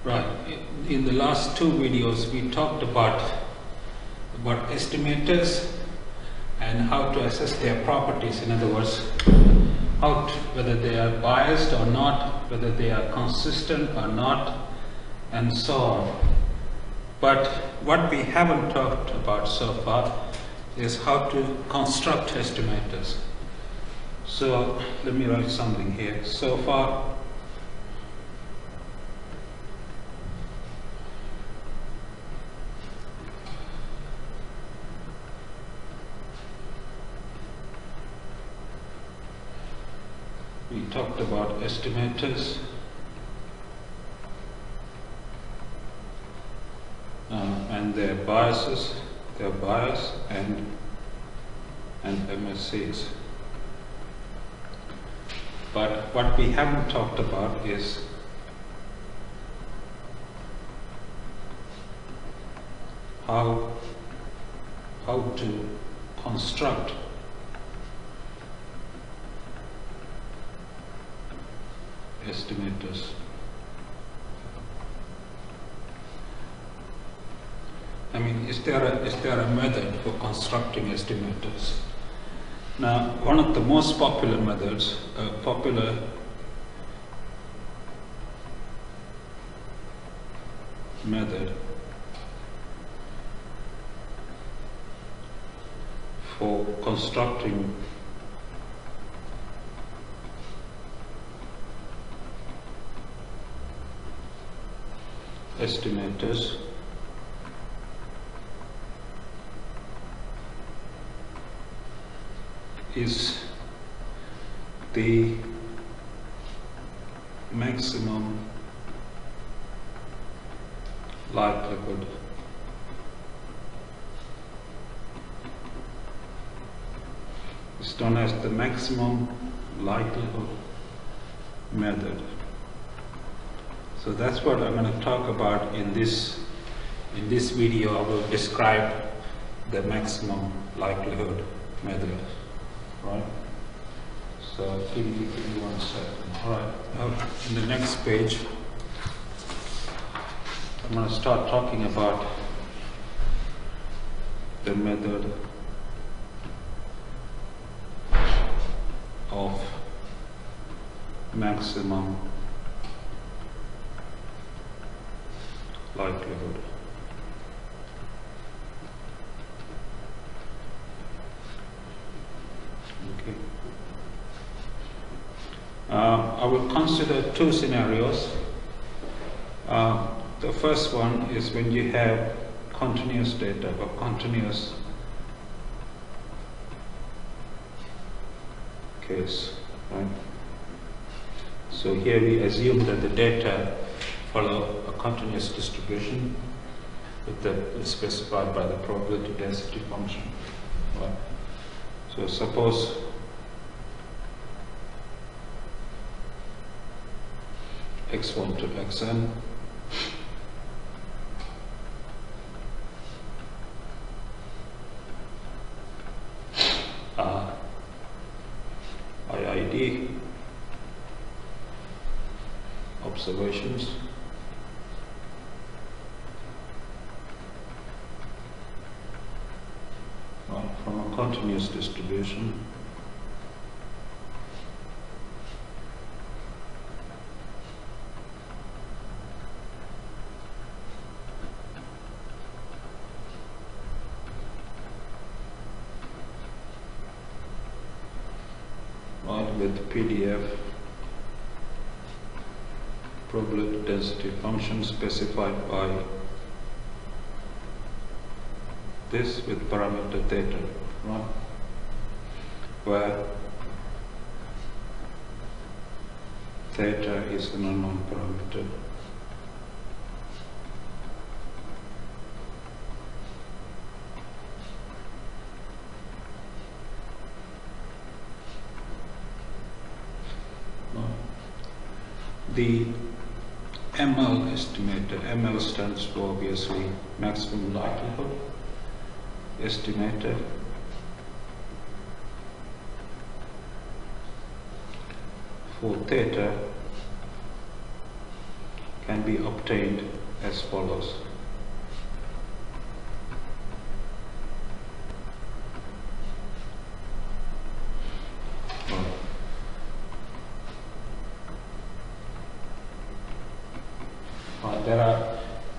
Right. In the last two videos, we talked about estimators and how to assess their properties. In other words, whether they are biased or not, whether they are consistent or not, and so on. But what we haven't talked about so far is how to construct estimators. So let me write something here. So far, we talked about estimators, and their biases, their bias and MSCs. But what we haven't talked about is how to construct estimators. I mean, is there a method for constructing estimators? Now, one of the most popular methods, method for constructing estimators is the maximum likelihood is known as the maximum likelihood method. So that's what I'm going to talk about in this video. I will describe the maximum likelihood method, right? So give me 1 second. All right. In the next page, I'm going to start talking about the method of maximum likelihood. Okay. I will consider two scenarios. The first one is when you have continuous data or continuous case, right? So here we assume that the data follow a continuous distribution specified by the probability density function, right? So suppose x1 to xn IID observations from a continuous distribution with PDF probability density function specified by this with parameter theta, right? Where theta is an unknown parameter. The ML estimator, ML stands for obviously maximum likelihood estimator, for theta can be obtained as follows.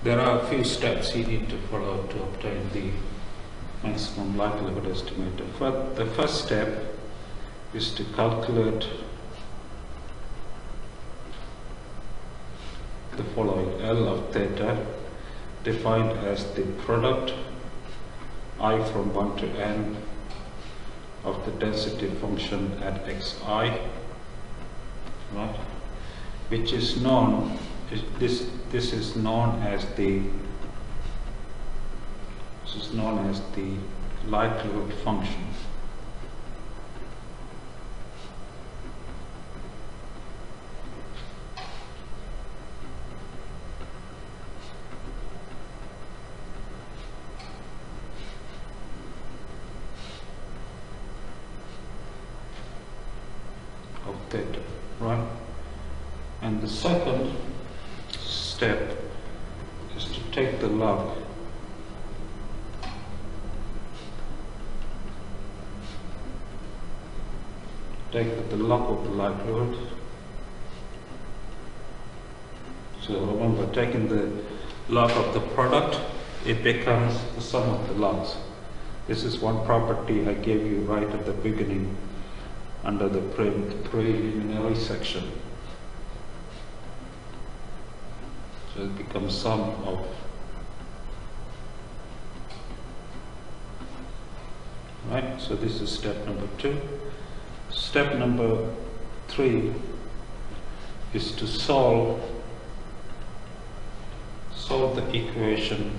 There are a few steps you need to follow to obtain the maximum likelihood estimator. The first step is to calculate the following: L of theta, defined as the product I from 1 to n of the density function at xi, right? Which is known. This is known as the likelihood function. Of theta, right? And the second step is to take the log of the likelihood. So remember, taking the log of the product, it becomes the sum of the logs. This is one property I gave you right at the beginning under the preliminary section. So it becomes sum of, right? So this is step number 2. Step number 3 is to solve the equation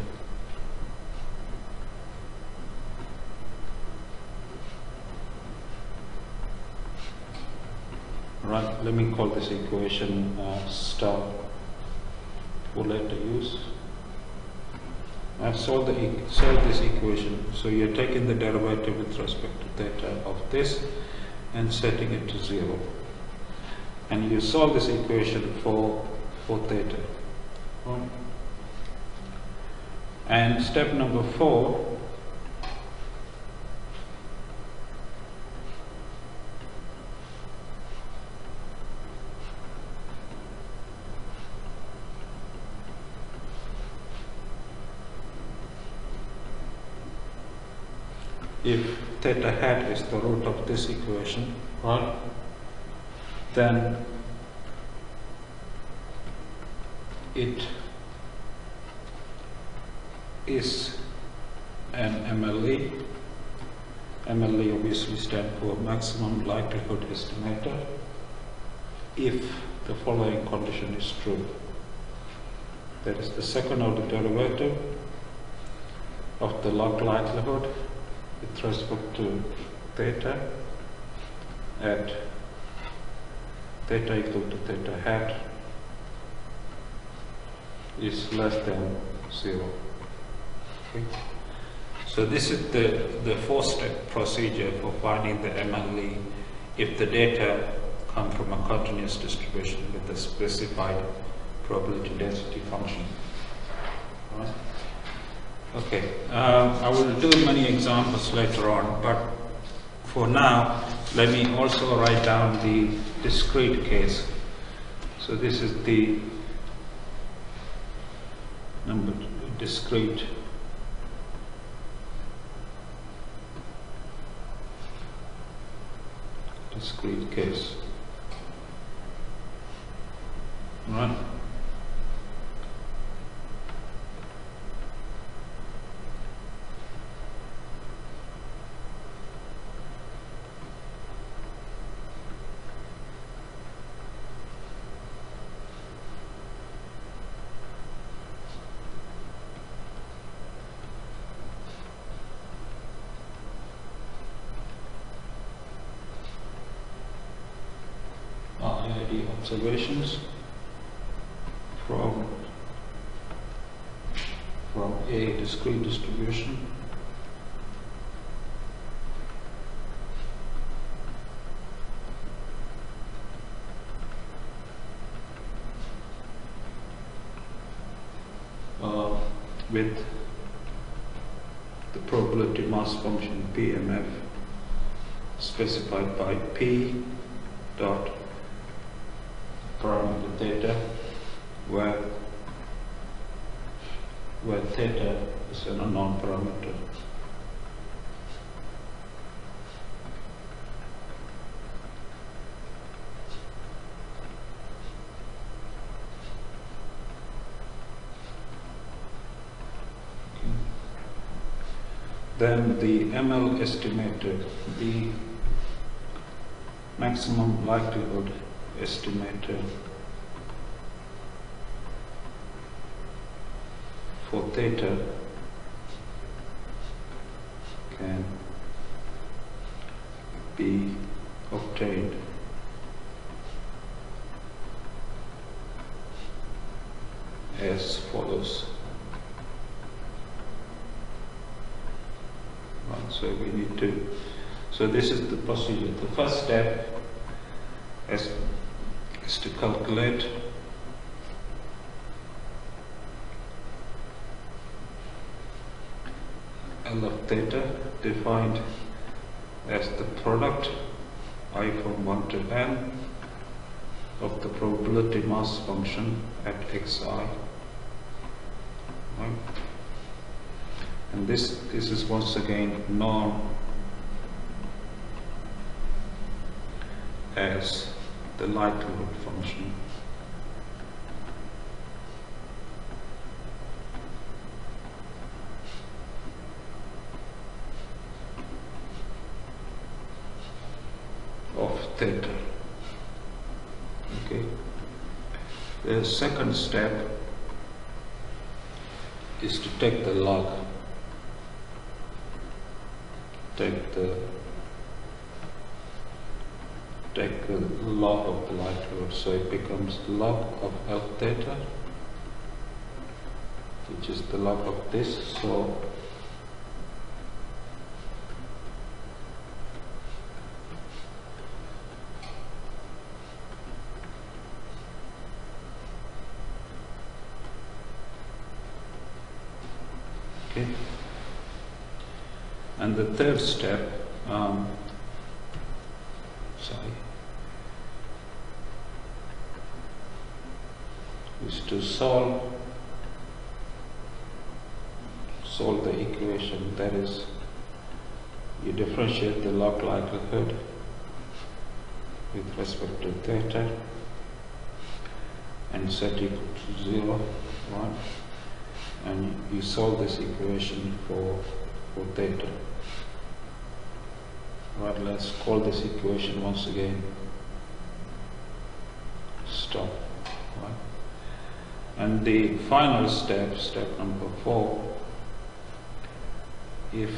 right. Let me call this equation star for later use. I've solved this equation. So you're taking the derivative with respect to theta of this and setting it to 0. And you solve this equation for theta. Right. And step number 4 if theta hat is the root of this equation, right, then it is an MLE. MLE obviously stands for maximum likelihood estimator if the following condition is true. That is the second order derivative of the log likelihood with respect to theta at theta equal to theta hat is less than 0. Okay. So this is the 4-step procedure for finding the MLE if the data come from a continuous distribution with a specified probability density function. All right. Okay, I will do many examples later on, but for now, let me also write down the discrete case. So this is the number discrete case. Right. IID observations from a discrete distribution. with the probability mass function PMF specified by P dot parameter theta, where theta is an unknown parameter. Then the ML estimator, the maximum likelihood estimator for theta can be obtained as follows. So we need to, so this is the procedure. The first step is to calculate L of theta, defined as the product I from 1 to n of the probability mass function at xi. Right? And this is once again known as the likelihood function. Of theta. Okay. The second step is to take the log. Take the log of the likelihood, so it becomes log of L theta, which is the log of this. So okay. And the third step, is to solve the equation. That is, you differentiate the log likelihood with respect to theta and set equal to 0, right? And you solve this equation for theta. Right, let's call this equation once again stop. Right? And the final step, step number 4, if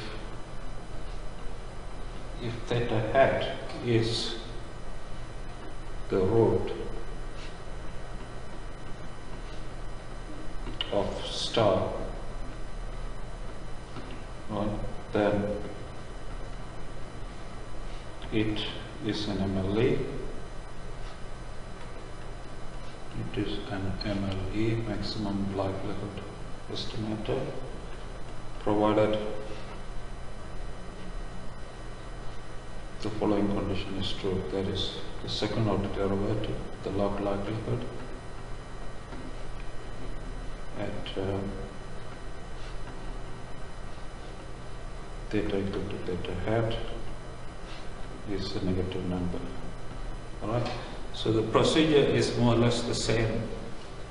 theta hat is the root of star, right, then it is an MLE. It is an MLE, maximum likelihood estimator, provided the following condition is true. That is, the second order derivative, the log likelihood at theta equal to theta hat is a negative number. Alright? So the procedure is more or less the same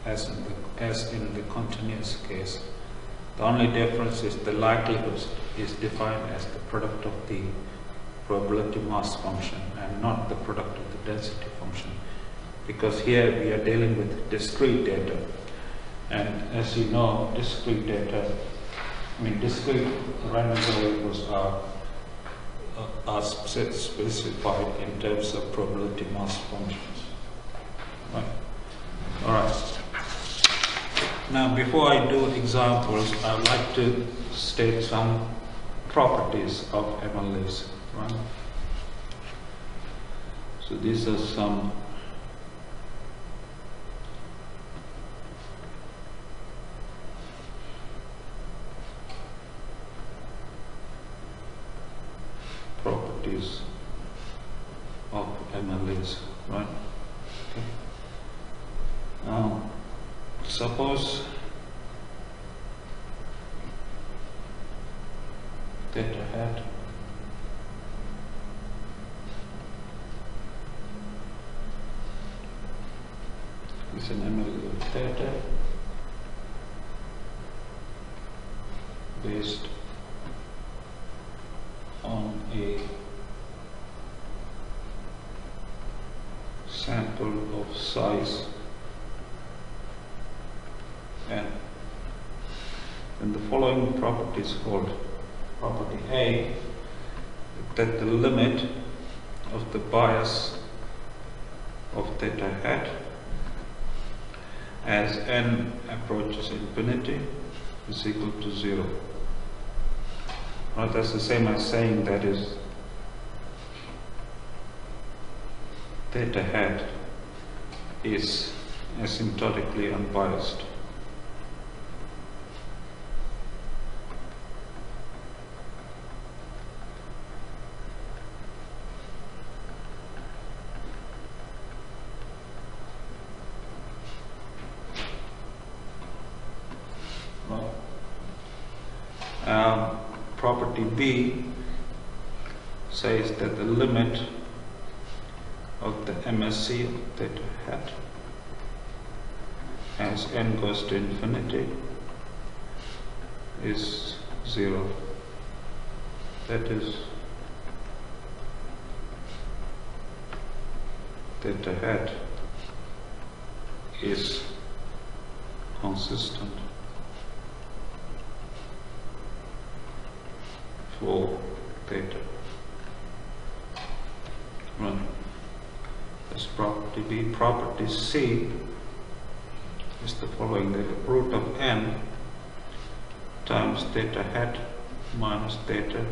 as in the continuous case. The only difference is the likelihood is defined as the product of the probability mass function and not the product of the density function, because here we are dealing with discrete data, and as you know, discrete random variables are specified in terms of probability mass functions. Right. All right. Now, before I do examples, I would like to state some properties of MLEs. Right. So these are some properties of MLEs, right? Okay. Suppose theta hat is an MLE of theta based on a sample of size n. And the following property is called property A, that the limit of the bias of theta hat as n approaches infinity is equal to 0. Right, that's the same as saying that is theta hat is asymptotically unbiased. Property B says that the limit of the MSC of theta hat as n goes to infinity is 0. That is, theta hat is consistent for theta. Right. That's property B. Property C is the following: the root of n times theta hat minus theta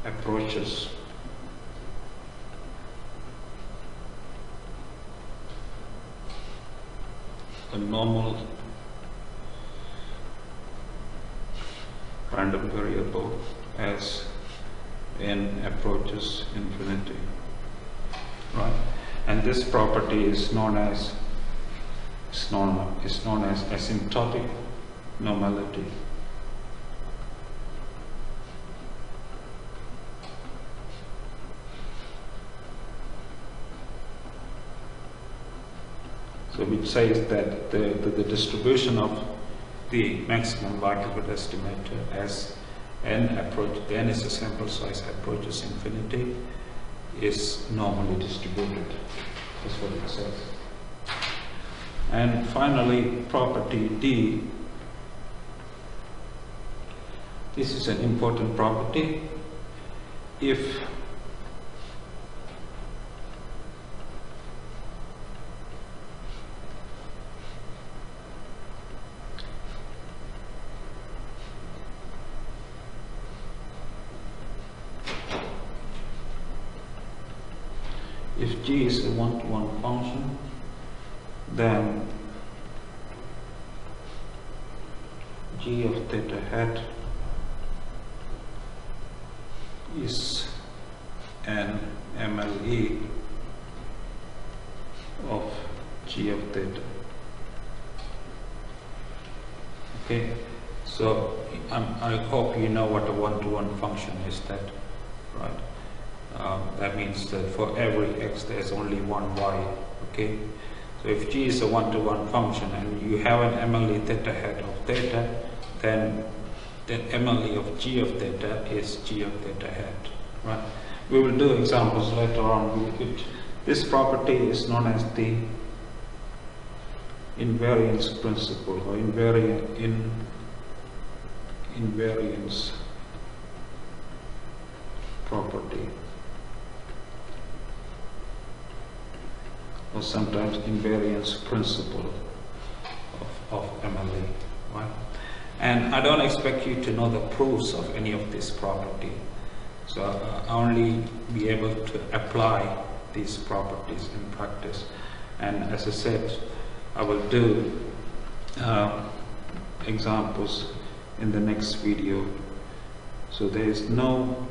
approaches a normal random variable as n approaches infinity, right? And this property is known as asymptotic normality. So which says that the distribution of the maximum likelihood estimator as n is a sample size approaches infinity is normally distributed. That's what it says. And finally, property D. This is an important property. If G is a one-to-one function, then G of theta hat is an MLE of G of theta. Okay, so I hope you know what a one-to-one function is, that, right? That means that for every x there's only one y. Okay, so if G is a one-to-one function and you have an MLE theta hat of theta, then the MLE of G of theta is G of theta hat. Right? We will do examples later on. This property is known as the invariance principle, or invariance property, or sometimes invariance principle of MLE, right? And I don't expect you to know the proofs of any of this property, so I only be able to apply these properties in practice. And as I said, I will do examples in the next video So there is no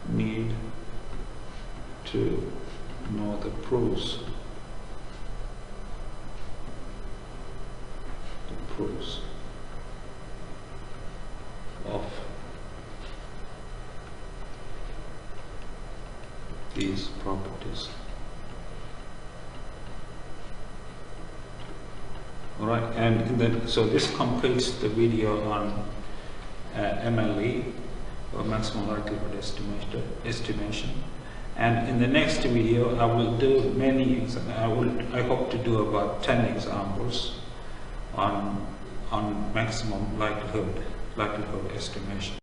need to know the proofs. Of these properties. All right, and then so this completes the video on MLE, or maximum likelihood estimation. And in the next video, I will do many. I hope to do about 10 examples on maximum likelihood estimation.